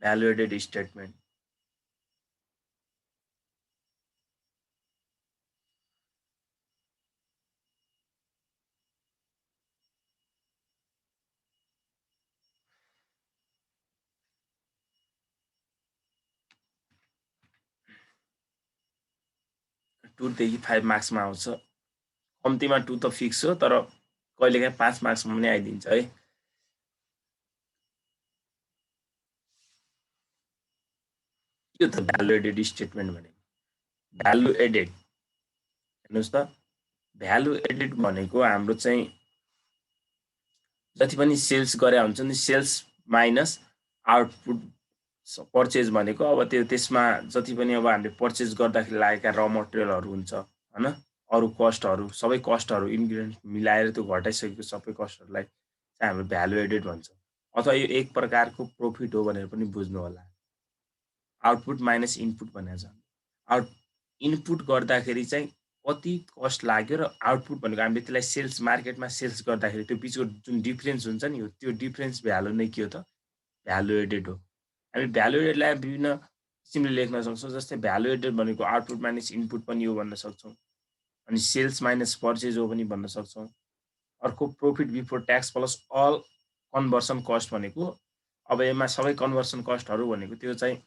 Value added statement two देखि 5 मार्क्समा आउँछ कम्तीमा 2 त फिक्स हो तर कहिलेकाहीँ 5 मार्क्समा पनि आइदिन्छ है यो त भ्यालु एडेड स्टेटमेन्ट भनेको भ्यालु एडेड हेर्नुहोस् त भ्यालु एडेड भनेको हाम्रो चाहिँ जति पनि सेल्स गरे हुन्छ नि सेल्स माइनस आउटपुट पर्चेज भनेको अब त्यसमा जति पनि अब हामीले पर्चेज गर्दाखेरि लागेका र मटेरियलहरू हुन्छ हैन अरु कस्टहरू सबै कस्टहरू इन्ग्रेडिएन्ट मिलाएर त्यो घटाइसकेको सबै कस्टहरूलाई चाहिँ हाम्रो भ्यालु एडेड भन्छ अथवा यो एक प्रकारको प्रॉफिट हो भनेर पनि बुझ्नु होला आउटपुट माइनस इनपुट भनेको छ आउट इनपुट गर्दाखेरि चाहिँ कति कस्ट लाग्यो र आउटपुट भनेको हामीले त्यसलाई सेल्स मार्केटमा सेल्स गर्दाखेरि त्यो बिचको जुन डिफरेन्स हुन्छ नि त्यो डिफरेन्स भ्यालु नै के हो त भ्यालु एडेड हो हामी भ्यालु एडेडलाई विभिन्न किसिमले लेख्न सक्छौँ जस्तै भ्यालु एडेड भनेको आउटपुट माइनस इनपुट पनि हो भन्न सक्छौँ अनि सेल्स माइनस पर्चेज हो पनि भन्न सक्छौँ अर्को profit before tax plus all conversion cost भनेको अब यसमा सबै कन्भर्सन कस्टहरू भनेको त्यो चाहिँ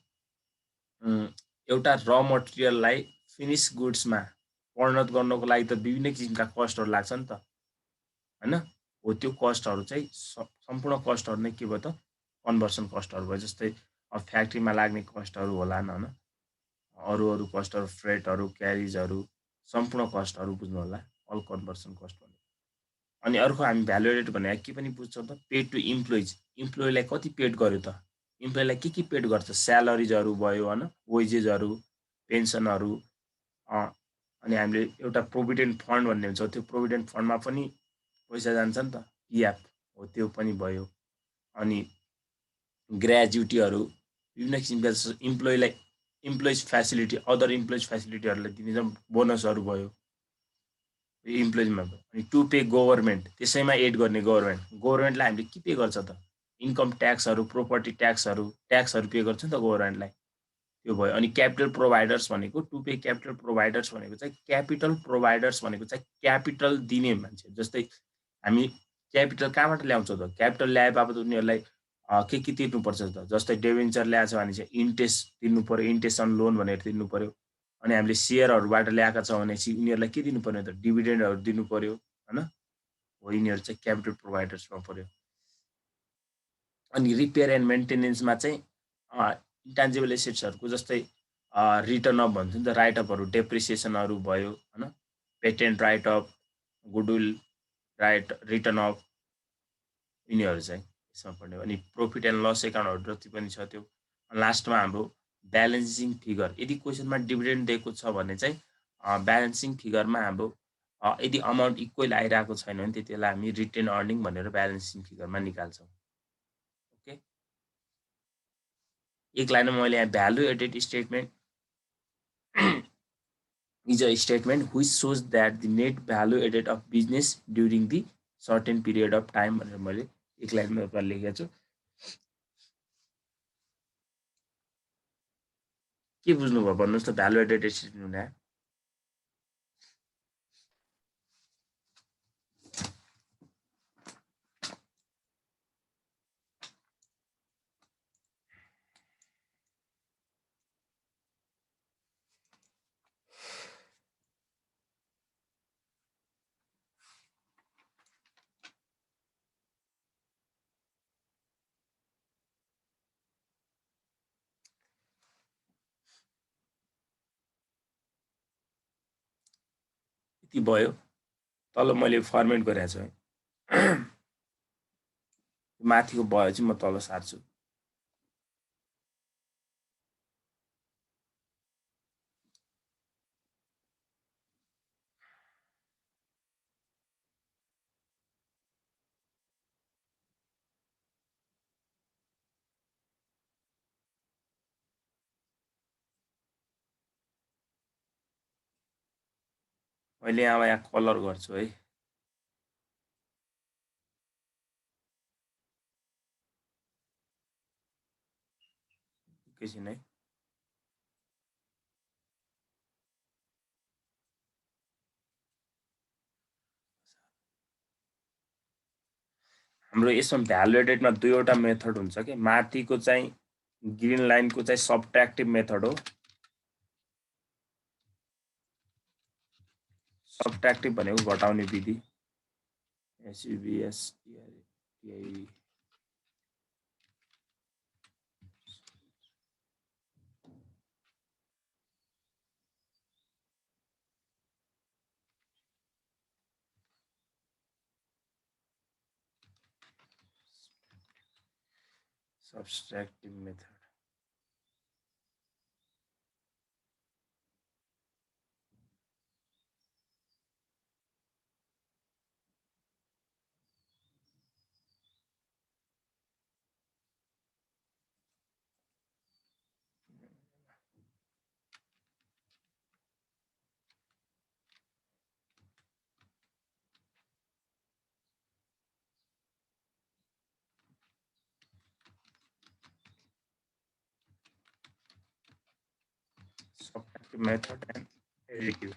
एउटा र मटेरियललाई फिनिस गुड्समा परिणत गर्नको लागि त विभिन्न किसिमका कस्टहरू लाग्छ नि त हैन हो त्यो कस्टहरू चाहिँ सम्पूर्ण कस्टहरू नै के भयो त कन्भर्सन कस्टहरू भयो जस्तै अब फ्याक्ट्रीमा लाग्ने कस्टहरू होलान् हैन अरू अरू कस्टहरू फ्रेटहरू क्यारिजहरू सम्पूर्ण कस्टहरू बुझ्नु होला अल कन्भर्सन कस्ट भन्ने अनि अर्को हामी भ्यालु एडेड भनेर के पनि बुझ्छौँ त पेड टु इम्प्लोइज इम्प्लोइलाई कति पेड गर्यो त इम्प्लोइलाई के पेड गर्छ स्यालेरिजहरू भयो हैन वेजेसहरू पेन्सनहरू अनि हामीले एउटा प्रोभिडेन्ट फन्ड भन्ने हुन्छ त्यो प्रोभिडेन्ट फन्डमा पनि पैसा जान्छ नि त पिएफ हो त्यो पनि भयो अनि ग्रेजुटीहरू विभिन्न किसिमका इम्प्लोइलाई इम्प्लोइज फ्यासिलिटी अदर इम्प्लोइज फ्यासिलिटीहरूलाई दिने बोनसहरू भयो इम्प्लोइजमा अनि टु पे गभर्मेन्ट त्यसैमा एड गर्ने गभर्मेन्टलाई हामीले के पे गर्छ त इन्कम ट्याक्सहरू प्रोपर्टी ट्याक्सहरू पे गर्छ नि त गभर्मेन्टलाई त्यो भयो अनि क्यापिटल प्रोभाइडर्स भनेको टु पे क्यापिटल प्रोभाइडर्स भनेको चाहिँ क्यापिटल प्रोभाइडर्स भनेको चाहिँ क्यापिटल दिने मान्छे जस्तै हामी क्यापिटल कहाँबाट ल्याउँछौँ त क्यापिटल ल्याए बापत उनीहरूलाई के तिर्नुपर्छ त जस्तै डेभेन्चर ल्याएछ भने चाहिँ इन्ट्रेस्ट तिर्नु पऱ्यो इन्ट्रेस्ट अन लोन भनेर तिर्नु पऱ्यो अनि हामीले सेयरहरूबाट ल्याएका छौँ भनेपछि उनीहरूलाई के दिनु पर्ने त डिभिडेन्डहरू दिनु पर्यो हैन हो यिनीहरू चाहिँ क्यापिटल प्रोभाइडर्समा पर्यो अनि रिपेयर एन्ड मेन्टेनेन्समा चाहिँ इन्टान्जिबल एसेट्सहरूको जस्तै रिटर्न अफ भन्छ नि त राइट अफहरू डेप्रिसिएसनहरू भयो हैन patent right of goodwill right return of यिनीहरू चाहिँ यसमा पर्ने अनि प्रफिट एन्ड लस एकाउन्टहरू जति पनि छ त्यो लास्टमा हाम्रो ब्यालेन्सिङ फिगर यदि क्वेसनमा डिभिडेन्ड दिएको छ भने चाहिँ ब्यालेन्सिङ फिगरमा हाम्रो यदि अमाउन्ट इक्वल आइरहेको छैन भने त्यति बेला हामी रिटेन अर्निङ भनेर ब्यालेन्सिङ फिगरमा निकाल्छौँ ओके एक लाइनमा मैले यहाँ value added statement is a statement which shows that the net value added of business during the certain period of time भनेर मैले एक लाइनमा एउटा लेखेको छु के बुझ्नुभयो भन्नुहोस् त भ्यालु एडेड स्टेटमेन्ट हुँदा यति भयो तल मैले फर्मेट गरेको छु है माथिको भयो चाहिँ म तल सार्छु मैले यहाँ कलर गर्छु है एकैछिन है। हाम्रो यसमा भ्यालु एडेडमा दुईवटा मेथड हुन्छ के, माथिको चाहिँ ग्रीन लाइनको चाहिँ सब्ट्र्याक्टिभ मेथड हो। सब्ट्र्याक्टिभ भनेको घटाउने विधि, SUBSTI subtractive method. Subtractive method and additive।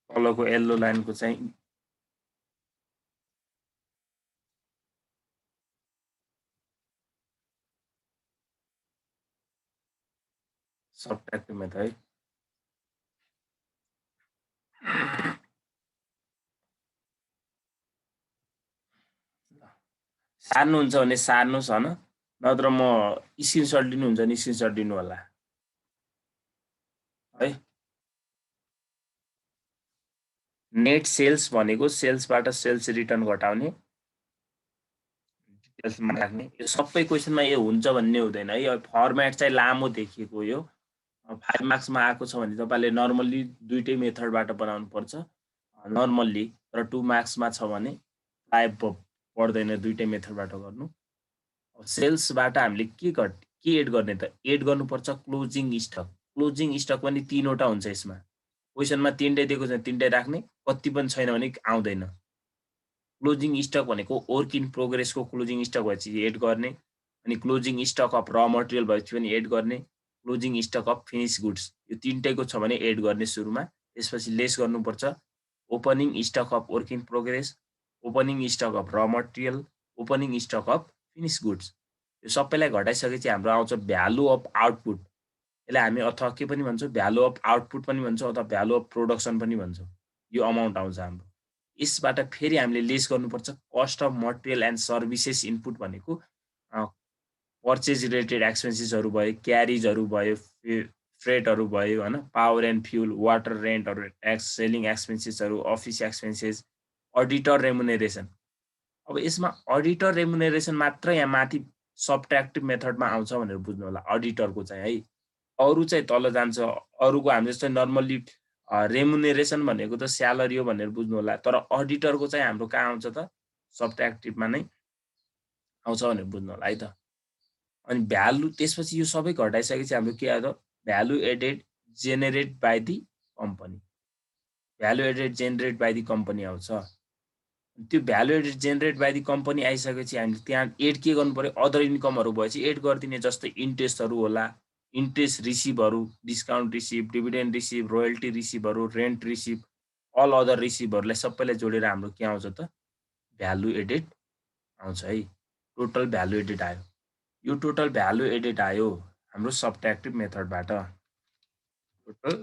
तलको येल्लो लाइनको चाहिँ सब्ट्र्याक्टिभ मेथड है। सार्नुहुन्छ भने सार्नुहोस् होइन, नत्र म स्क्रिनसट लिनुहुन्छ भने स्क्रिनसट दिनु होला है। नेट सेल्स भनेको सेल्सबाट सेल्स रिटर्न घटाउने, डिटेल्समा राख्ने। यो सबै क्वेसनमा यो हुन्छ भन्ने हुँदैन है। यो फर्मेट चाहिँ लामो देखिएको, यो 5 मार्क्समा आएको छ भने तपाईँले नर्मल्ली दुईटै मेथडबाट बनाउनु पर्छ नर्मल्ली, तर 2 मार्क्समा छ भने प्राय पर्दैन दुईटै मेथडबाट गर्नु। सेल्सबाट हामीले के एड गर्ने त, एड गर्नुपर्छ क्लोजिङ स्टक। क्लोजिङ स्टक पनि 3वटा हुन्छ यसमा, क्वेसनमा 3टै दिएको छ, 3टै राख्ने, कति पनि छैन भने आउँदैन। क्लोजिङ स्टक भनेको वर्क इन प्रोग्रेसको क्लोजिङ स्टक भएपछि एड गर्ने, अनि क्लोजिङ स्टक अफ र मटेरियल भएपछि पनि एड गर्ने, closing stock of finish goods, यो 3टैको छ भने एड गर्ने सुरुमा। त्यसपछि लेस गर्नुपर्छ opening stock of work in progress, opening stock of र material, opening stock of finish goods. यो सबैलाई घटाइसकेपछि हाम्रो आउँछ भ्यालु अफ आउटपुट। यसलाई हामी अथवा के पनि भन्छौँ, भ्यालु अफ आउटपुट पनि भन्छौँ अथवा भ्यालु अफ प्रोडक्सन पनि भन्छौँ। यो अमाउन्ट आउँछ हाम्रो। यसबाट फेरि हामीले लेस गर्नुपर्छ cost of material and services input भनेको पर्चेज रिलेटेड एक्सपेन्सेसहरू भयो, क्यारिजहरू भयो, फ्रेटहरू भयो होइन, पावर एन्ड फ्युल, वाटर रेन्टहरू, ट्याक्स, सेलिङ एक्सपेन्सेसहरू, अफिस एक्सपेन्सेस, अडिटर रेमुनेरेसन। अब यसमा अडिटर रेमुनेरेसन मात्र यहाँ माथि सब्ट्र्याक्टिभ मेथडमा आउँछ भनेर बुझ्नु होला, अडिटरको चाहिँ है। अरू चाहिँ तल जान्छ। अरूको हामीले चाहिँ नर्मल्ली रेमुनेरेसन भनेको त स्यालेरी हो भनेर बुझ्नु होला, तर अडिटरको चाहिँ हाम्रो कहाँ आउँछ त, सब्ट्र्याक्टिभमा नै आउँछ भनेर बुझ्नु होला है त। अनि भ्यालु त्यसपछि यो सबै घटाइसकेपछि हाम्रो के आयो त, value added generate by the company. Value added generate by the company आउँछ। त्यो value added generate by the company आइसकेपछि हामीले त्यहाँ एड के गर्नु पर्यो, अदर इन्कमहरू भएपछि एड गरिदिने, जस्तै इन्ट्रेस्टहरू होला, इन्ट्रेस्ट रिसिभहरू, discount receive, dividend receive, royalty रिसिभहरू, रेन्ट रिसिभ, अल अदर रिसिभहरूलाई सबैलाई जोडेर हाम्रो के आउँछ त, भ्यालु एडेड आउँछ है। टोटल भ्यालु एडेड आयो। यो टोटल भ्यालु एडेड आयो हाम्रो सब्ट्र्याक्टिभ मेथडबाट। टोटल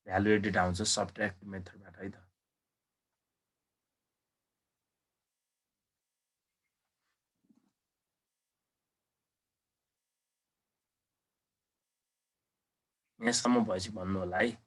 भ्यालु एडेड आउँछ सब्ट्र्याक्टिभ मेथडबाट है त। यहाँसम्म भएपछि भन्नु होला है।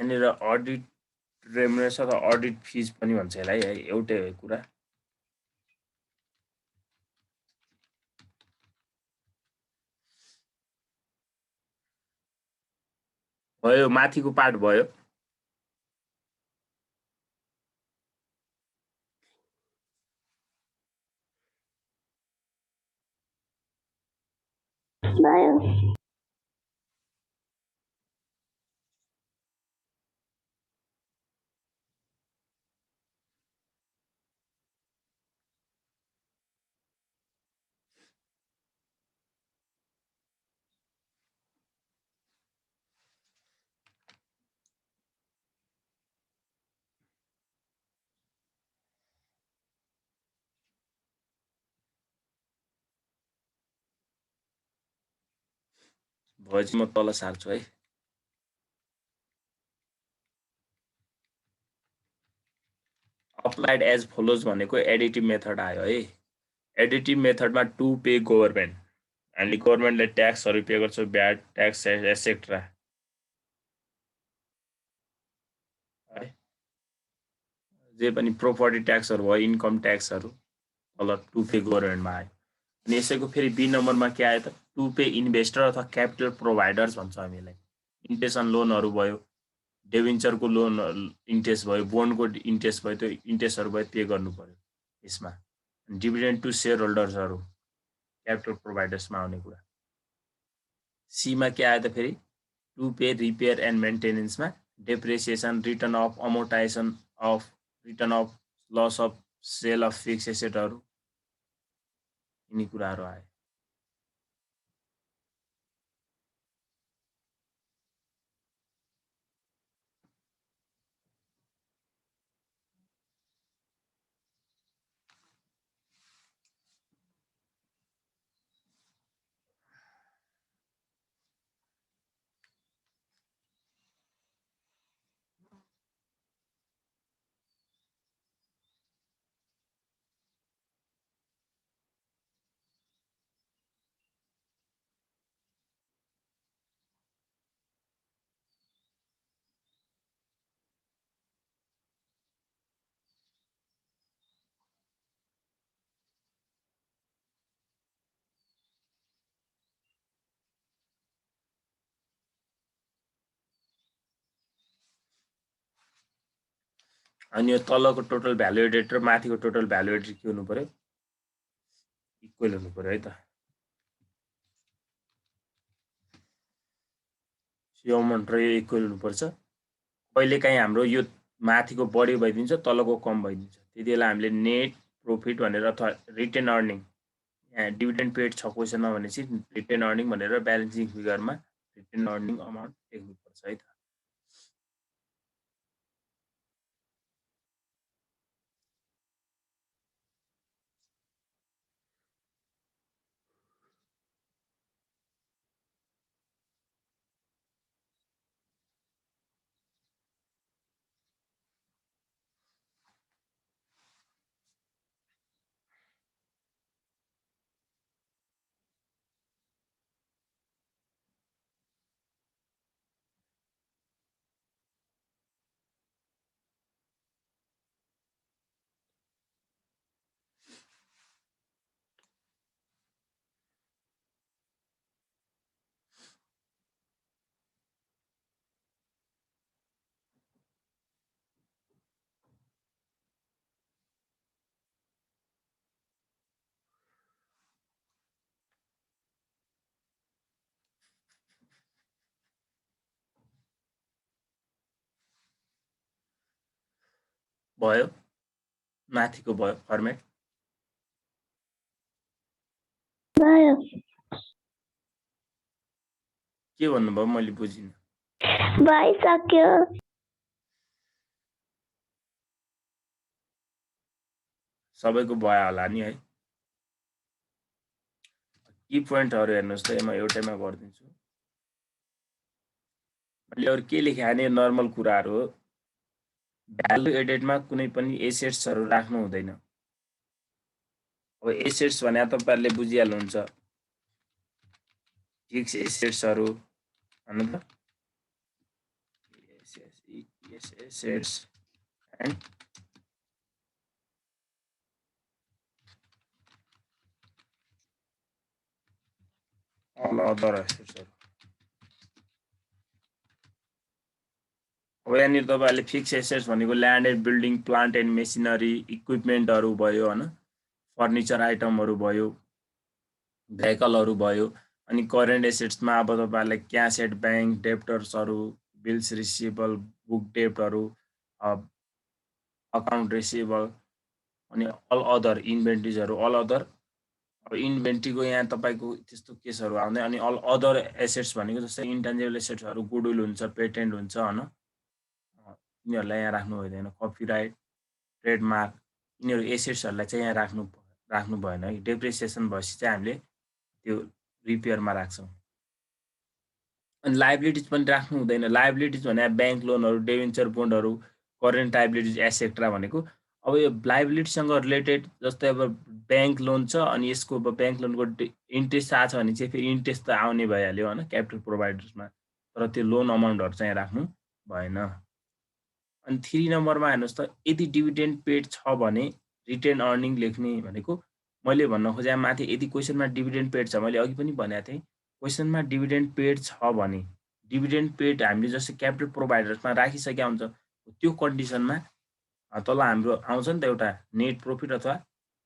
यहाँनिर अडिट रेमुनेसन अथवा अडिट फिज पनि भन्छ यसलाई है, एउटै हो कुरा। भयो, माथिको पार्ट भयो। भएपछि म तल सार्छु है। अप्लाइड एज फलोज भनेको एडिटिभ मेथड आयो है। एडिटिभ मेथडमा टु पे गभर्मेन्ट, हामीले गभर्मेन्टले ट्याक्सहरू पे गर्छौँ, भ्याट ट्याक्स एसेट्रा है, जे पनि प्रोपर्टी ट्याक्सहरू भयो, इन्कम ट्याक्सहरू तल टु पे गभर्मेन्टमा आयो। अनि यसैको फेरि बी नम्बरमा के आयो त, टु पे इन्भेस्टर अथवा क्यापिटल प्रोभाइडर्स भन्छ हामीलाई। इन्टेसन लोनहरू भयो, डेभेन्चरको लोन इन्ट्रेस्ट भयो, बोन्डको इन्ट्रेस्ट भयो, त्यो इन्ट्रेस्टहरू भयो पे गर्नु पर्यो यसमा। डिभिडेन्ड टु सेयर होल्डर्सहरू क्यापिटल प्रोभाइडर्समा आउने कुरा। सीमा के आयो त फेरि, टु पे रिपेयर एन्ड मेन्टेनेन्समा depreciation, return of amortisation of, return of loss of sale of fix एसेटहरू, यिनी कुराहरू आयो। अनि यो तलको टोटल भ्यालु एडेड र माथिको टोटल भ्यालु एडेड के हुनु पर्यो, इक्वल हुनु पर्यो है त। यो अमाउन्ट र यो इक्वल हुनुपर्छ। कहिलेकाहीँ हाम्रो यो माथिको बढी भइदिन्छ, तलको कम भइदिन्छ, त्यति बेला हामीले नेट प्रफिट भनेर अथवा रिटेन अर्निङ, यहाँ डिभिडेन्ड पेड छ क्वेसनमा भनेपछि रिटेन अर्निङ भनेर ब्यालेन्सिङ फिगरमा रिटेन अर्निङ अमाउन्ट लेख्नुपर्छ है त। भयो, माथिको भयो फर्मेट। के भन्नुभयो मैले बुझिनँ। भइसक्यो। सबैको भयो होला नि है। की पोइन्टहरू हेर्नुहोस् त, म एउटैमा गरिदिन्छु। मैले अरू के लेखेँ भने नर्मल कुराहरू हो। भ्यालु एडेडमा कुनै पनि एसेट्सहरू राख्नु हुँदैन। अब एसेट्स भने तपाईँहरूले बुझिहाल्नुहुन्छ, फिक्स एसेट्सहरू भन्नु त, Yes, assets and all other assets. अब यहाँनिर तपाईहरुले फिक्स एसेट्स भनेको land and building plant and machinery इक्विपमेन्टहरु भयो हैन फर्निचर आइटमहरु भयो भेहिकलहरु भयो अनि करेन्ट एसेट्समा अब तपाईहरुले क्याश एट बैंक डेप्टर्सहरु बिल्स रिसिभेबल बुक डेप्टहरु अकाउन्ट रिसिभेबल अनि अल अदर इन्भेन्टरीजहरु अल अदर अब इन्भेन्टरीको यहाँ तपाईको त्यस्तो केसहरु आउँदैन अनि अल अदर एसेट्स भनेको जस्तै इन्टेन्जिबल एसेट्सहरु गुडविल हुन्छ पेटेन्ट हुन्छ हैन यिनीहरुलाई यहाँ राख्नु हुँदैन कपिराइट ट्रेडमार्क यिनीहरु एसेट्सहरुलाई चाहिँ यहाँ राख्नु भएन है डेप्रिसिएसन भएपछि चाहिँ हामीले त्यो रिपेयरमा राख्छौं अनि लायबिलिटीज पनि राख्नु हुँदैन लायबिलिटीज भने बैंक लोनहरु डिबेन्चर बोन्डहरु करेन्ट लायबिलिटीज एसेट्रा भनेको अब यो लायबिलिटीसँग रिलेटेड जस्तै अब बैंक लोन छ अनि यसको अब बैंक लोनको इन्ट्रेस्ट आछ भने चाहिँ फेरि इन्ट्रेस्ट त आउने भइहाल्यो हैन क्यापिटल प्रोभाइडर्समा तर त्यो लोन अमाउन्टहरु चाहिँ राख्नु भएन अनि 3 नम्बरमा हेर्नुस् त यदि डिभिडेन्ड पेड छ भने रिटेन अर्निङ लेख्ने भनेको मैले भन्न खोजे माथि यदि क्वेशनमा डिभिडेन्ड पेड छ मैले अघि पनि भनेको थिएँ क्वेशनमा डिभिडेन्ड पेड छ भने डिभिडेन्ड पेड हामीले जस्तै क्यापिटल प्रोभाइडर्समा राखिसकेका हुन्छ त्यो कन्डिसनमा तल हाम्रो आउँछ नि त एउटा नेट प्रॉफिट अथवा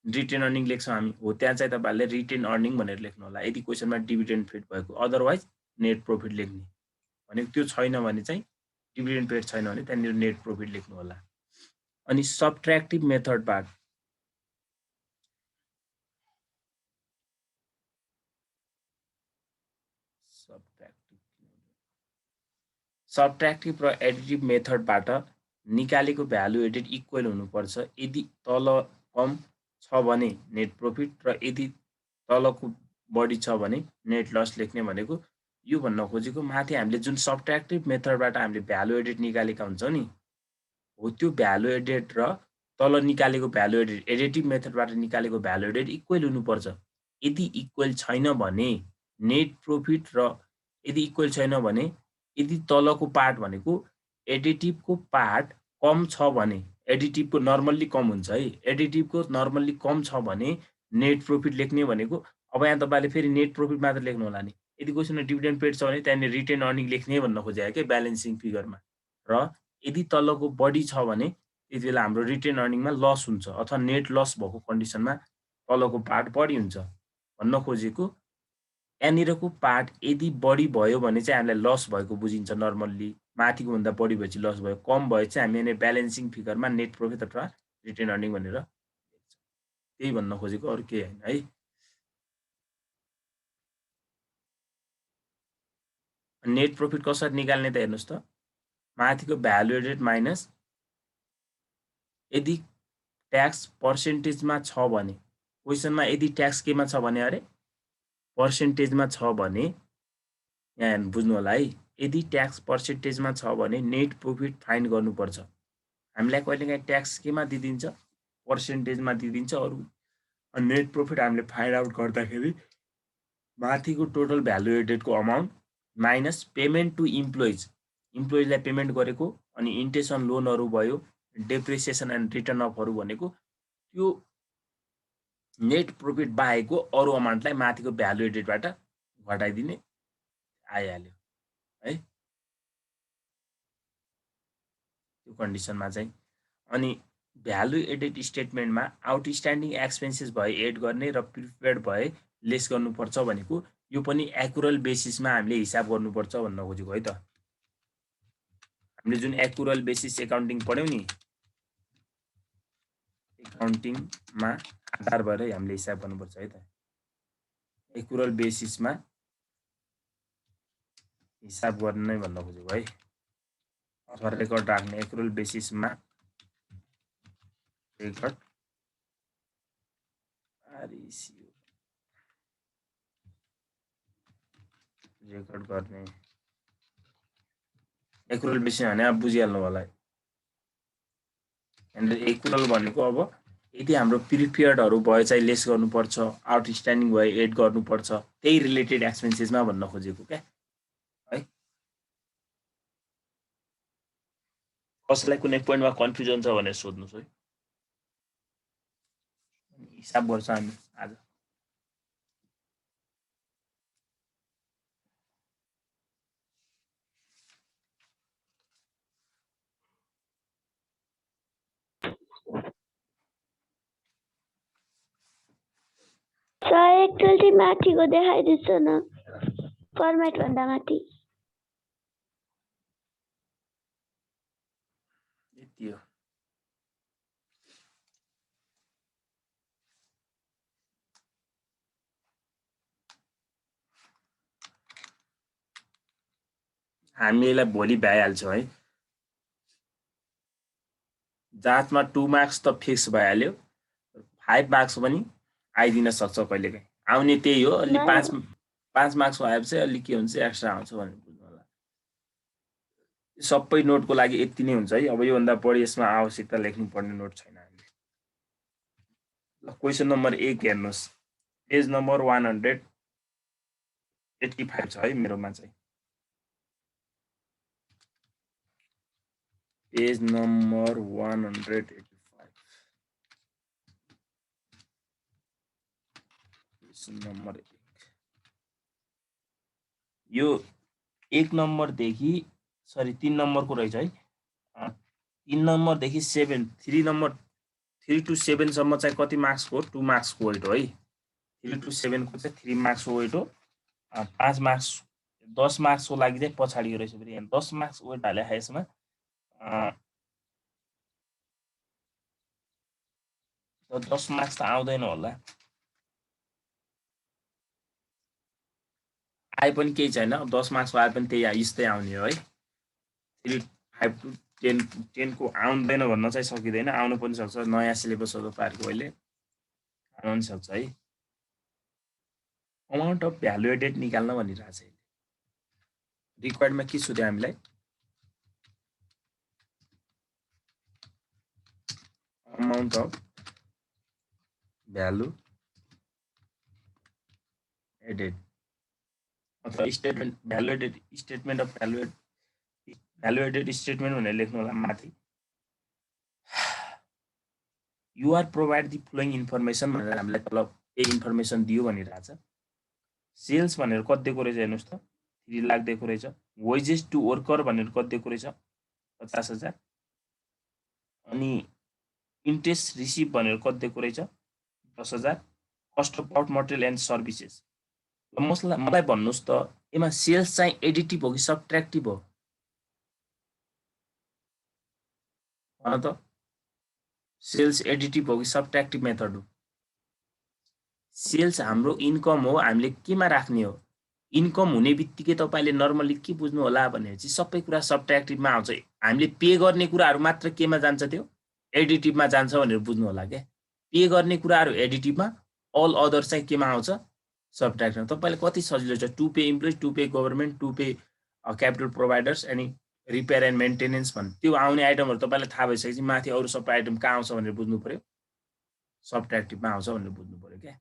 रिटेन अर्निङ लेख्छौं हामी हो त्यहाँ चाहिँ तपाईहरुले रिटेन अर्निङ भनेर लेख्नु होला यदि क्वेशनमा डिभिडेन्ड पेड भएको अदरवाइज नेट प्रॉफिट लेख्ने भनेको त्यो छैन भने चाहिँ डिभिडेन्ड पेड छैन भने त्यहाँनिर नेट प्रॉफिट लेख्नु होला अनि सबट्र्याक्टिभ मेथड पार्ट सबट्र्याक्टिभ र एडिटिभ मेथडबाट निकालेको भ्यालु एडेड इक्वल हुनुपर्छ यदि तल कम छ भने नेट प्रॉफिट र यदि तलको बढी छ भने नेट लस लेख्ने भनेको यो भन्न खोजेको माथि हामीले जुन सबट्र्याक्टिभ मेथडबाट हामीले भ्यालु एडेड निकालेका हुन्छौं नि हो त्यो भ्यालु एडेड र तल निकालेको भ्यालु एडेड एडिटिभ मेथडबाट निकालेको भ्यालु एडेड इक्वल हुनुपर्छ यदि इक्वल छैन भने नेट प्रॉफिट र यदि इक्वल छैन भने यदि तलको पार्ट भनेको एडिटिभको पार्ट कम छ भने एडिटिभको नर्मल्ली कम हुन्छ है एडिटिभको नर्मल्ली कम छ भने नेट प्रॉफिट लेख्ने भनेको अब यहाँ तपाईले फेरि नेट प्रॉफिट मात्र लेख्नु होला नि यदि क्वेशनमा डिभिडेन्ड पेड छ भने त्यहाँनिर रिटेन अर्निङ लेख्ने भन्न खोजेको के ब्यालेन्सिङ फिगरमा र यदि तलको बढी छ भने त्यतिबेला हाम्रो रिटेन अर्निङमा लस हुन्छ अथवा नेट लस भएको कन्डिसनमा तलको पार्ट बढी हुन्छ भन्न खोजेको यहाँनिरको पार्ट यदि बढी भयो भने चाहिँ हामीलाई लस भएको बुझिन्छ नर्मल्ली माथिको भन्दा बढी भएपछि लस भयो कम भए चाहिँ हामी यहाँ ब्यालेन्सिङ फिगरमा नेट प्रॉफिट अथवा रिटेन अर्निङ भनेर त्यही भन्न खोजेको अरु केही हैन है नेट प्रॉफिट कसरी निकाल्ने त हेर्नुस् त माथिको भ्यालु एडेड माइनस यदि ट्याक्स पर्सेन्टेजमा छ भने क्वेशनमा यदि ट्याक्स केमा छ भने अरे पर्सेन्टेजमा छ भने यहाँ बुझ्नु होला है यदि ट्याक्स पर्सेन्टेजमा छ भने नेट प्रॉफिट फाइन्ड गर्नुपर्छ हामीलाई कहिलेकाहीँ ट्याक्स केमा दिदिन्छ पर्सेन्टेजमा दिदिन्छ अरु नेट प्रॉफिट हामीले फाइन्ड आउट गर्दाखेरि माथिको टोटल भ्यालु एडेडको अमाउन्ट माइनस पेमेन्ट टु इम्प्लोइजलाई पेमेन्ट गरेको अनि इन्ट्रेस्ट अन लोनहरु भयो डेप्रिसिएसन एन्ड रिटर्न अफहरु भनेको त्यो नेट प्रॉफिट बाहेकको अरु अमाउन्टलाई माथिको भ्यालु एडेडबाट घटाइदिने आइहाल्यो है त्यो कन्डिसनमा चाहिँ अनि भ्यालु एडेड स्टेटमेन्टमा आउटस्ट्यान्डिङ एक्सपेन्सेस भए एड गर्ने र प्रिपेयर्ड भए लेस गर्नुपर्छ भनेको यो पनि एक्युरल बेसिसमा हामीले हिसाब गर्नुपर्छ भन्न खोजेको है त हामीले जुन एक्युरल बेसिस एकाउन्टिङ पढ्यौ नि एकाउन्टिङमा आधार भएर हामीले हिसाब गर्नुपर्छ है त एक्युरल बेसिसमा हिसाब गर्ने भन्न खोजेको है अथवा रेकर्ड राख्ने एक्युरल बेसिसमा रेकर्ड रेकर्ड गर्ने एक्युरल बेसिस भने अब बुझिहाल्नु होला एक्युरल भनेको अब यदि हाम्रो प्रिपेयर्डहरु भए चाहिँ लेस गर्नुपर्छ आउटस्ट्यान्डिङ भए एड गर्नुपर्छ त्यही रिलेटेड एक्सपेन्सेसमा भन्न खोजेको के है कसैलाई कुनै पोइन्टमा कन्फ्युजन छ भनेर सोध्नुस् है। हिसाब गर्छ हामी आज। सर एकचोटि माथिको देखाइदिन्छ न फर्मेट भन्दा माथि। यति हो। हामी यसलाई भोलि भ्याइहाल्छौँ है। जाँचमा 2 मार्क्स त फिक्स भइहाल्यो, 5 मार्क्स पनि आइदिन सक्छ कहिलेकाहीँ। आउने त्यही हो, अलि 5 मार्क्स आएपछि अलि के हुन्छ एक्स्ट्रा आउँछ भनेर बुझ्नु होला। सबै नोटको लागि यति नै हुन्छ है। अब योभन्दा बढी यसमा आवश्यकता लेख्नुपर्ने नोट छैन हामीले। ल क्वेसन नम्बर 1 हेर्नुहोस्, पेज नम्बर 185 छ है मेरोमा चाहिँ। Page number 185 number 1। यो 1 नम्बरदेखि सरी 3 नम्बरको रहेछ है। 3 नम्बरदेखि 3 to 7 सम्म चाहिँ कति मार्क्सको? 2 मार्क्सको वेट हो है। 3 to 7 को चाहिँ 3 मार्क्सको वेट हो। 5 मार्क्स 10 मार्क्सको लागि चाहिँ पछाडिको रहेछ। फेरि यहाँ 10 मार्क्स वेट हाले यसमा 10 मार्क्स त आउँदैन होला, आए पनि केही छैन। 10 मार्क्सको आए पनि त्यही यस्तै आउने हो है। 5 to 10 को आउँदैन भन्न चाहिँ सकिँदैन, आउनु पनि सक्छ। नयाँ सिलेबस हो तपाईँहरूको अहिले, आउनु पनि सक्छ है। अमाउन्ट अफ भ्यालु एडेड निकाल्न भनिरहेको छ। रिक्वायर्डमा के सोध्यो हामीलाई? अमाउन्ट अफ भ्यालु एडेड अथवा statement value added statement of value added statement भनेर लेख्नु होला माथि। You are provide the following information भनेर हामीलाई तल केही इन्फर्मेसन दियो भनिरहेको छ। सेल्स भनेर कति दिएको रहेछ हेर्नुहोस् त, 3 लाख दिएको रहेछ। वेजेस टु वर्कर भनेर कति दिएको रहेछ? 50,000। अनि इन्ट्रेस्ट रिसिभ भनेर कति दिएको रहेछ? 10,000। Cost of out material and services. मलाई भन्नुहोस् त, यसमा सेल्स चाहिँ एडिटिभ हो कि सब्ट्र्याक्टिभ हो? भन त, सेल्स एडिटिभ हो कि सब्ट्र्याक्टिभ मेथड हो? सेल्स हाम्रो इन्कम हो, हामीले केमा राख्ने हो? इन्कम हुने बित्तिकै तपाईँले नर्मली के बुझ्नु होला भनेपछि सबै कुरा सब्ट्र्याक्टिभमा आउँछ। हामीले पे गर्ने कुराहरू मात्र केमा जान्छ? त्यो एडिटिभमा जान्छ भनेर बुझ्नु होला क्या। पे गर्ने कुराहरू एडिटिभमा, अल अदर चाहिँ केमा आउँछ? सब्ट्र्याक्टिभमा। तपाईँले कति सजिलो छ, to pay employees, to pay government, to pay capital providers अनि रिपेयर एन्ड मेन्टेनेन्स भन्ने त्यो आउने आइटमहरू तपाईँलाई थाहा भइसकेपछि माथि अरू सबै आइटम कहाँ आउँछ भनेर बुझ्नु पर्यो? सब्ट्र्याक्टिभमा आउँछ भनेर बुझ्नु पर्यो क्या।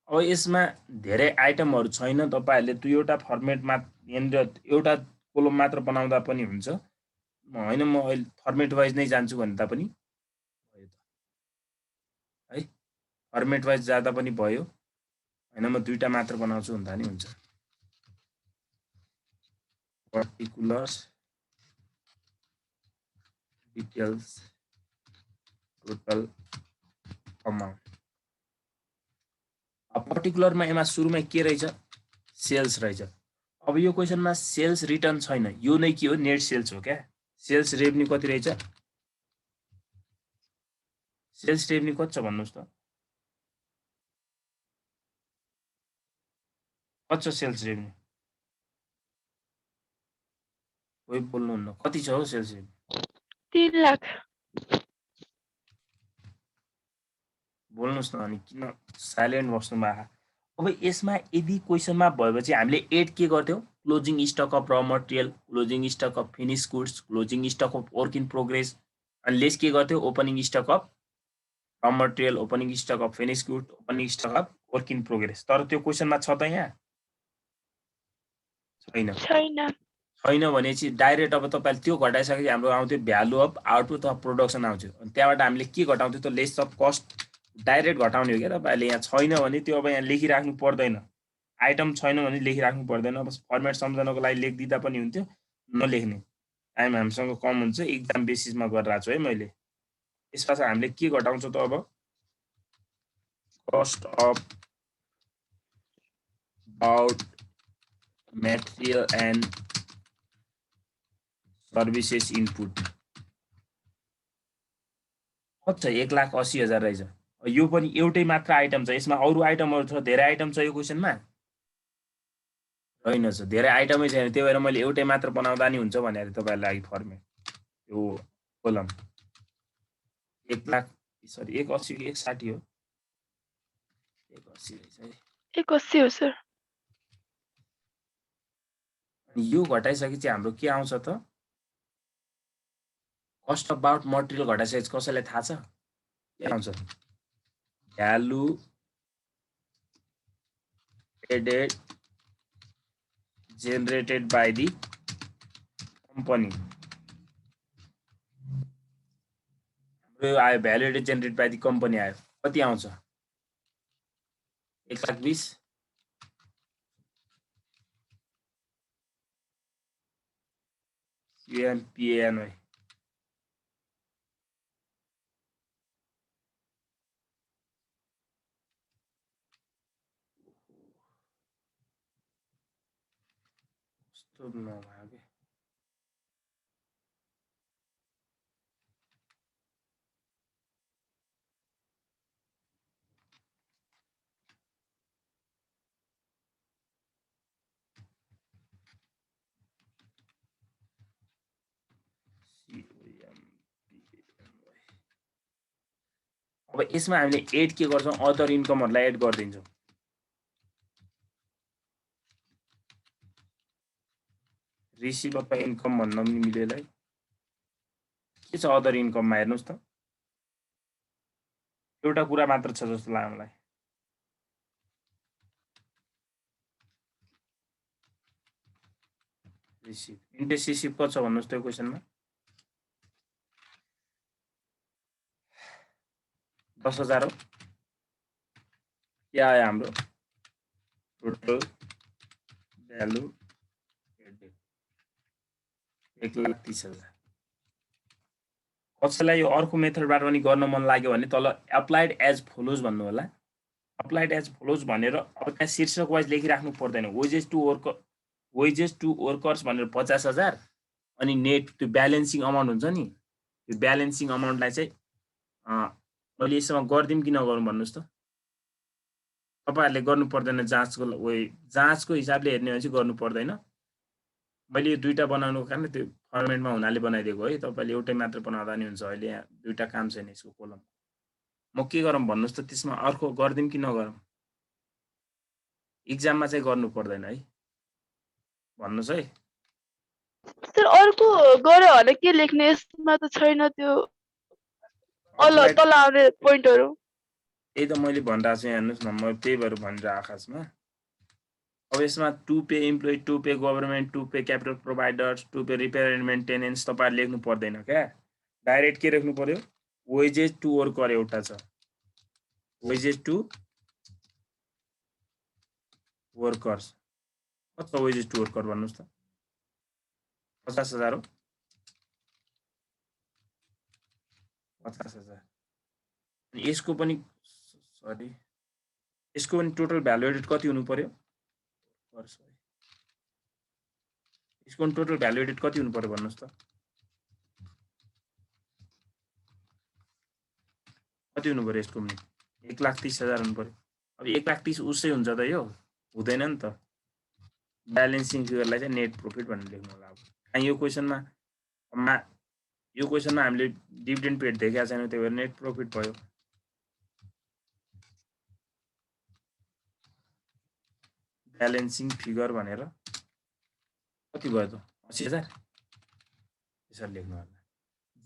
अब यसमा धेरै आइटमहरू छैन, तपाईँहरूले 2वटा फर्मेटमा यहाँनिर एउटा कोलम मात्र बनाउँदा पनि हुन्छ। होइन म अहिले फर्मेट वाइज नै जान्छु भन्दा पनि भयो त है। फर्मेट वाइज जाँदा पनि भयो, होइन म 2टा मात्र बनाउँछु भन्दा नि हुन्छ। Particulars, details, total amount. पर्टिकुलरमा यसमा सुरुमै के रहेछ? सेल्स रहेछ। अब यो क्वेसनमा सेल्स रिटर्न छैन, यो नै के हो? नेट सेल्स हो क्या। सेल्स रेभन्यू कति रहेछ? सेल्स रेभन्यू कति छ भन्नुहोस् त? कति छ सेल्स रेभन्यू? कोही बोल्नुहुन्न, कति छ हो सेल्स रेभन्यू? 3 लाख। बोल्नुहोस् न, अनि किन साइलेन्ट बस्नु भएको? अब यसमा यदि क्वेसनमा भएपछि हामीले एड के गर्थ्यौँ? क्लोजिङ स्टक अफ र material, closing stock of finish goods, closing stock of work in progress, अनि लेस के गर्थ्यौ? ओपनिङ स्टक अफ र material, opening stock of finish good, opening stock of work in progress. तर त्यो क्वेसनमा छ त यहाँ? छैन। छैन भने चाहिँ डाइरेक्ट अब तपाईँले त्यो घटाइसकेपछि हाम्रो आउँथ्यो value of output of production आउँथ्यो अनि त्यहाँबाट हामीले के घटाउँथ्यो त लेस अफ कस्ट डाइरेक्ट घटाउने हो क्या तपाईँले यहाँ छैन भने त्यो अब यहाँ लेखिराख्नु पर्दैन आइटम छैन भने लेखिराख्नु पर्दैन अब फर्मेट सम्झनको लागि लेखिदिँदा पनि हुन्थ्यो नलेख्ने टाइम हामीसँग कम हुन्छ इक्जाम बेसिसमा गरिरहेको छु है मैले यसपछि हामीले के घटाउँछौँ त अब cost of bought material and services input कति छ 1,80,000 रहेछ यो पनि एउटै मात्र आइटम छ यसमा अरू आइटमहरू छ धेरै आइटम छ यो क्वेसनमा रहेनछ धेरै आइटमै छैन त्यही भएर मैले एउटै मात्र बनाउँदा नि हुन्छ भनेर तपाईँलाई लागि फर्मेट यो कोलम 1,80,000 160 हो 180 रहेछ है 180 हो सर अनि यो घटाइसकेपछि हाम्रो के आउँछ त कस्ट अबाउट मटेरियल घटाइसकेपछि कसैलाई थाहा छ के आउँछ value added generated by the company हाम्रो आयो value added generate by the company आयो कति आउँछ 1,20,000 UMPANY कस्तो नभयो के अब यसमा हामीले एड के गर्छौं अदर इन्कमहरुलाई एड गर्दिन्छौं रिसिभ अफ इन्कम भन्न पनि मिल्यो यसलाई के छ अदर इन्कममा हेर्नुस् त एउटा कुरा मात्र छ जस्तो लाग्यो मलाई रिसिभ इन्ट्रेस्ट रिसिभ कति छ भन्नुस् त्यो क्वेशनमा 10,000 हो के आयो हाम्रो टोटल भ्यालु 1,30,000 कसैलाई यो अर्को मेथडबाट पनि गर्न मन लाग्यो भने तल अप्लाइड एज फोलोज भन्नु होला अप्लाइड एज फोलोज भनेर अब त्यहाँ शीर्षक वाइज लेखिराख्नु पर्दैन वेजेस टु वर्कर्स भनेर 50,000 अनि नेट त्यो ब्यालेन्सिङ अमाउन्ट हुन्छ नि त्यो ब्यालेन्सिङ अमाउन्टलाई चाहिँ मैले यसमा गर्दिम कि नगरौँ भन्नुस् त तपाईहरुले गर्नु पर्दैन जाँचको हिसाबले हेर्ने भने चाहिँ गर्नु पर्दैन मैले यो दुईटा बनाउनुको कारण त्यो फर्मेटमा हुनाले बनाइदिएको है तपाईले एउटै मात्र बनाउँदा नि हुन्छ अहिले यहाँ दुईटा काम छैन यसको कोलम म के गरौँ भन्नुस् त त्यसमा अर्को गर्दिम कि नगरौँ एक्जाममा चाहिँ गर्नु पर्दैन है भन्नुस् है सर अर्को गरे भने के लेख्ने यसमा त छैन त्यो तल आउने पोइन्टहरु त्यही त मैले भनिरहेको छु हेर्नुस् न म त्यही भएर भनिरहेको आकाशमा अब यसमा to pay employee to pay government to pay capital providers to pay repair and maintenance तपाईहरुले लेख्नु पर्दैन क्या डाइरेक्ट के लेख्नु पर्यो वेजेस टु वर्कर एउटा छ वेजेस टु वर्कर्स कति छ वेजेस टु वर्कर भन्नुस् त 50,000 हो 50,000 अनि यसको पनि सरी यसको पनि टोटल भ्यालु एडेड कति हुनु पर्यो यसको पनि टोटल भ्यालु एडेड कति हुनु पर्यो भन्नुस् त कति हुनु पर्यो यसको पनि 1,30,000 हुनु पर्यो अब 1,30,000 उसै हुन्छ त यो हुँदैन नि त ब्यालेन्सिङ फिगरलाई चाहिँ नेट प्रॉफिट भनेर लेख्नु होला अब यो क्वेशनमा हामीले डिभिडेन्ड पेड देखेका छैनौं त्यही भएर नेट प्रॉफिट भयो ब्यालेन्सिङ फिगर भनेर कति भयो त 80,000 यसरी लेख्नु होला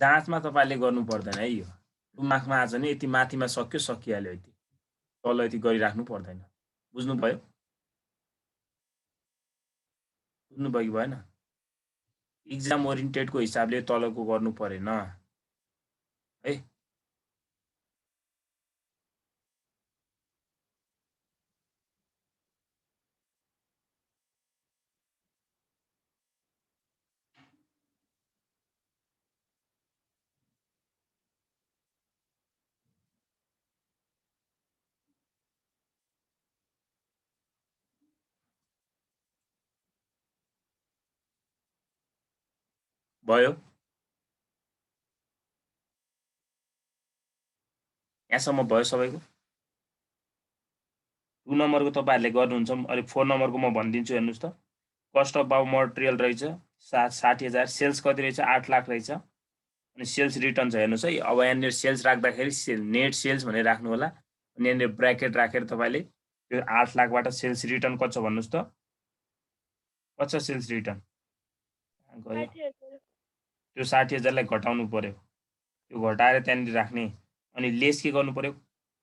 जाँचमा तपाईले गर्नु पर्दैन है यो 2 मार्कमा आज नि यति माथिमा सक्यो सकिहाल्यो यति तल यति गरिराख्नु पर्दैन बुझ्नु भयो कि भएन इक्जाम ओरिएन्टेडको हिसाबले तलको गर्नु परेन है। भयो यहाँसम्म भयो सबैको। 2 नम्बरको तपाईहरुले गर्नुहुन्छ। अनि 4 नम्बरको म भनिदिन्छु हेर्नुस् त। कस्ट अफ बाउ मटेरियल रहेछ 60,000, सेल्स कति रहेछ 8 लाख रहेछ। अनि सेल्स रिटर्न छ हेर्नुस् है। अब यहाँनिर सेल्स राख्दाखेरि नेट सेल्स भनेर राख्नु होला। अनि यहाँनिर ब्र्याकेट राखेर तपाईले त्यो 8 लाखबाट सेल्स रिटर्न कति छ भन्नुस् त। कति छ सेल्स रिटर्न? गयो 60,000 त्यो 60,000 लाई घटाउनु पर्यो। त्यो घटाएर त्यहाँनिर राख्ने। अनि लेस के गर्नु पर्यो?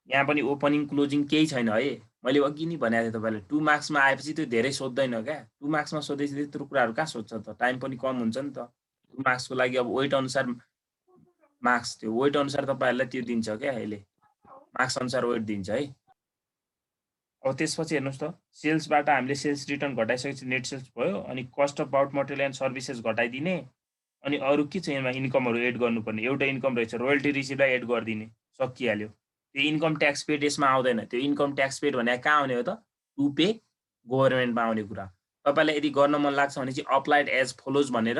यहाँ पनि ओपनिङ क्लोजिङ केही छैन है। मैले अघि नै भनेको थिएँ तपाईलाई 2 मार्क्समा आएपछि त्यो धेरै सोध्दैन क्या। 2 मार्क्समा सोधेपछि त्यत्रो कुराहरू कहाँ सोध्छ त? टाइम पनि कम हुन्छ नि त। 2 मार्क्सको लागि अब वेट अनुसार मार्क्स त्यो वेट अनुसार तपाईहरुलाई त्यो दिन्छ क्या अहिले। मार्क्स अनुसार वेट दिन्छ है। अब त्यसपछि हेर्नुस् त सेल्सबाट हामीले सेल्स रिटर्न घटाइसकेपछि नेट सेल्स भयो। अनि cost of bought material and services घटाइदिने। अनि अरु के छ यसमा इन्कमहरु एड गर्नुपर्ने। एउटा इन्कम रहेछ रोयल्टी रिसिभलाई एड गरिदिने। सकिहाल्यो। त्यो इन्कम ट्याक्स पेड यसमा आउँदैन। त्यो इन्कम ट्याक्स पेड भने कहाँ आउने हो त? टु पे गभर्नमेन्टमा आउने कुरा। तपाईलाई यदि गर्न मन लाग्छ भने चाहिँ अप्लाइड एज फलोज भनेर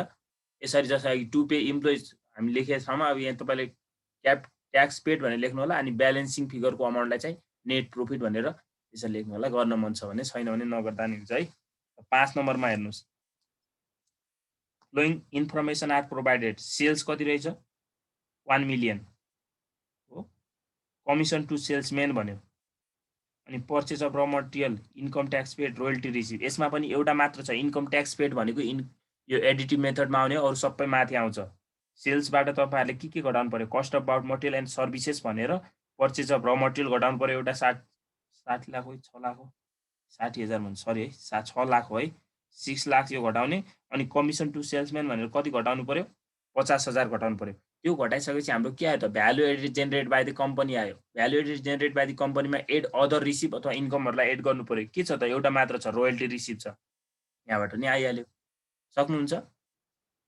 यसरी जसरी टु पे इम्प्लोइज हामी लेखेको ठाउँमा अब यहाँ तपाईले क्याप ट्याक्स पेड भनेर लेख्नु होला। अनि ब्यालेन्सिङ फिगरको अमाउन्टलाई चाहिँ नेट प्रॉफिट भनेर त्यसरी लेख्नु होला। गर्न मन छ भने, छैन भने नगर्दा नि हुन्छ है। 5 नम्बरमा हेर्नुस्। Following information are provided. Sales कति रहेछ? 1 मिलियन हो। कमिसन टु सेल्सम्यान भन्यो। अनि पर्चेज अफ र material, income tax paid, royalty receive. यसमा पनि एउटा मात्र छ इन्कम ट्याक्स पेड भनेको यो एडिटिभ मेथडमा आउने अरु सबै माथि आउँछ। सेल्सबाट तपाईहरुले के घटाउनु पर्यो? Cost of bought material and services भनेर पर्चेज अफ र मटेरियल घटाउनु पर्यो। एउटा 60 लाख हो 6 लाख हो 60,000 भन्छ सरी है 6 लाख हो है। 6 लाख यो घटाउने। अनि कमिसन टु सेल्सम्यान भनेर कति घटाउनु पर्यो? 50,000 घटाउनु पर्यो। त्यो घटाइसकेपछि हाम्रो के आयो त? Value added generate by the company आयो। Value added generate by the कम्पनीमा एड अदर रिसिभ अथवा इन्कमहरुलाई एड गर्नु पर्यो। के छ त? एउटा मात्र छ रोयल्टी रिसिभ छ। यहाँबाट नि आइहाल्यो। सक्नुहुन्छ?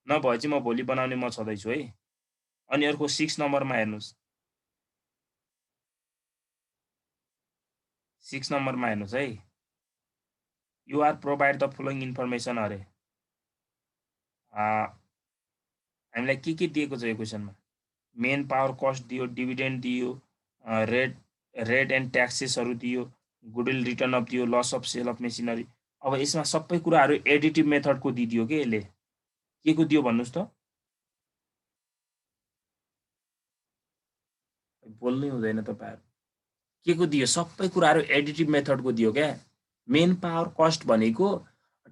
नभए चाहिँ म भोलि बनाउने म छदैछु है। अनि अर्को 6 नम्बरमा हेर्नुस्। 6 नम्बरमा हेर्नुस् है। You are provide the following information अरे। हामीलाई के दिएको छ यो क्वेशनमा? मेन पावर कस्ट दियो, डिभिडेन्ड दियो, रेट एन्ड ट्याक्सेसहरु दियो, गुडविल रिटर्न अफ दियो, loss of sale of machinery. अब यसमा सबै कुराहरु एडिटिभ मेथडको दिदियो के यसले। के को दियो भन्नुस् त? बोल्नै हुँदैन तपाईहरु। के को दियो? सबै कुराहरु एडिटिभ मेथडको दियो क्या। मेन पावर कस्ट भनेको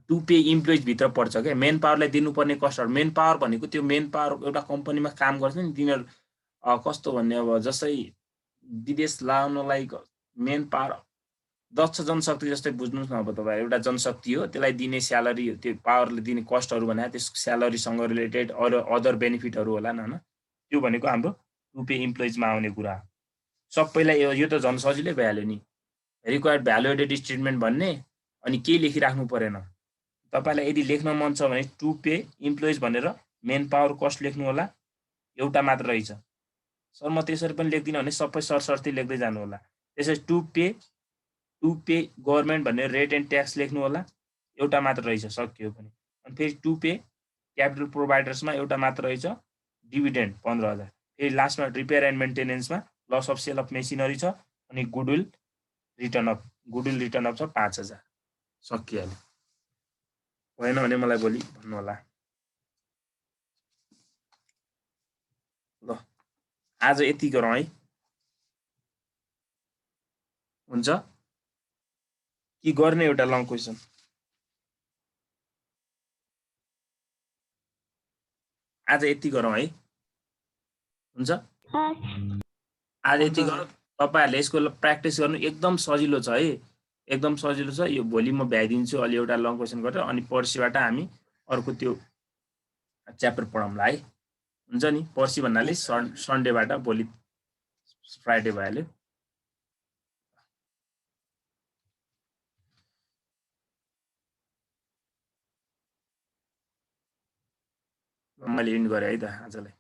टु पे इम्प्लोइज भित्र पर्छ क्या। मेन पावरलाई दिनुपर्ने कस्टहरु। मेन पावर भनेको त्यो मेन पावर एउटा कम्पनीमा काम गर्छ नि तिनीहरु कस्तो भन्ने अब जस्तै विदेश लानलाई मेन पावर दक्ष जनशक्ति जस्तै बुझ्नुस् न। अब तपाईहरु एउटा जनशक्ति हो त्यसलाई दिने स्यालेरी त्यो पावरले दिने कस्टहरु भने त्यस स्यालेरीसँग रिलेटेड अदर बेनिफिटहरु होला न त्यो भनेको हाम्रो टु पे इम्प्लोइजमा आउने कुरा। सबैलाई यो त झन् सजिलै भइहाल्यो नि। रिक्वायर्ड भ्यालु एडेड स्टेटमेन्ट भन्ने अनि के लेखिराख्नु परेन। तपाईलाई यदि लेख्न मन छ भने टु पे इम्प्लोइज भनेर मेन पावर कस्ट लेख्नु होला। एउटा मात्र रहेछ। सर म त्यसरी पनि लेख्दिन भने सबै सरसर्ती लेख्दै जानु होला। त्यसैले टु पे गभर्नमेन्ट भन्ने रेट एन्ड ट्याक्स लेख्नु होला। एउटा मात्र रहेछ सकियो पनि। अनि फेरि टु पे क्यापिटल प्रोभाइडर्समा एउटा मात्र रहेछ डिभिडेन्ड 15,000। फेरि लास्टमा रिपेयर एन्ड मेन्टेनेन्समा loss of sale of machinery छ। अनि गुडविल रिटर्न अफ छ 5,000। सकिहाल्यो। भएन भने मलाई भोलि भन्नु होला। ल आज यति गरौँ है। हुन्छ कि गर्ने एउटा लङ क्वेशन? आज यति गरौँ है। हुन्छ आज यति गरौँ। तपाईहरुले यसको प्र्याक्टिस गर्नु एकदम सजिलो छ है। एकदम सजिलो छ। यो भोलि म भ्याइदिन्छु अलि एउटा लङ क्वेशन गरेर। अनि पर्सिबाट हामी अर्को त्यो च्याप्टर पढौँला है हुन्छ नि पर्सि भन्नाले सन्डेबाट भोलि फ्राइडे भइहाल्यो मैले इन्ड गरेँ है त आजलाई